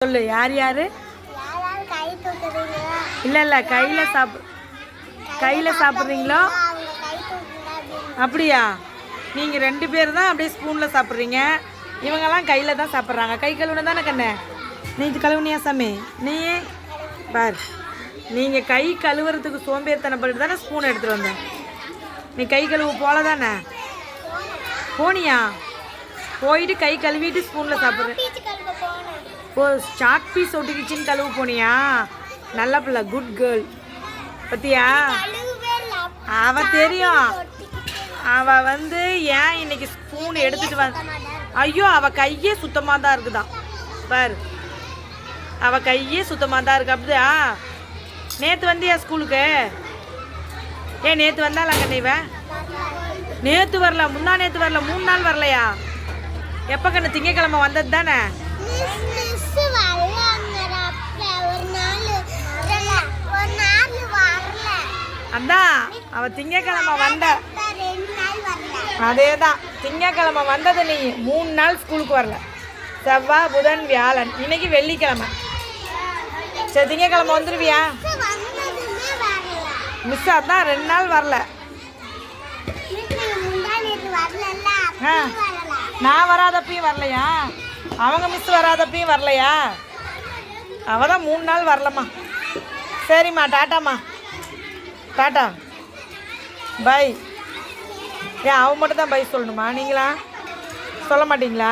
சொல்லு. யார் யாரு? இல்லை இல்லை, கையில் சாப்பிட்றீங்களோ? அப்படியா? நீங்கள் 2 பேர் தான் அப்படியே ஸ்பூனில் சாப்பிட்றீங்க. இவங்கெல்லாம் கையில் தான் சாப்பிட்றாங்க. கை கழுவுன தானே கண்ணே? நீ இது கழுவுனியா சாமி? நீ பார், நீங்கள் கை கழுவுறதுக்கு சோம்பேறித்தனப்பட்டு தானே ஸ்பூன் எடுத்துகிட்டு வந்தேன். நீ கை கழுவு போல தானே போனியா? போயிட்டு கை கழுவிட்டு ஸ்பூனில் சாப்பிட்றேன். ஓ, சாக் பீஸ் ஒட்டிக்கிச்சின்னு கழுவு போனியா? நல்ல பிள்ளை, குட் கேர்ள். பத்தியா? அவ தெரியும். அவ ஏன் இன்னைக்கு ஸ்பூன் எடுத்துட்டு வந்த? ஐயோ, அவ கையே சுத்தமாக தான் இருக்குதான் பாரு. அவ கையே சுத்தமாக தான் இருக்கு. அப்படியா? நேற்று வந்தியா ஸ்கூலுக்கு? ஏன் நேற்று வந்தாலாங்க நீவ? நேற்று வரல, முந்தா நேற்று வரல, 3 நாள் வரலையா? எப்போ கண்ணு? திங்கக்கிழமை வந்தது தானே? அதான் அவ திங்கக்கிழமை வந்த. அதே தான், திங்கக்கிழமை வந்தது. நீ 3 நாள் ஸ்கூலுக்கு வரல. செவ்வாய், புதன், வியாழன், இன்னைக்கு வெள்ளிக்கிழமை. சரி, திங்கக்கிழமை வந்துடுவியா? மிஸ் அதான் 2 நாள் வரல. நான் வராதப்பையும் வரலையா? அவங்க மிஸ் வராதப்பையும் வரலையா? அவ தான் 3 நாள் வரலம்மா. சரிம்மா, டாட்டாம்மா. Tata, by. ஏன் அவன் மட்டும் தான் பை சொல்லணுமா? நீங்களா சொல்ல மாட்டீங்களா?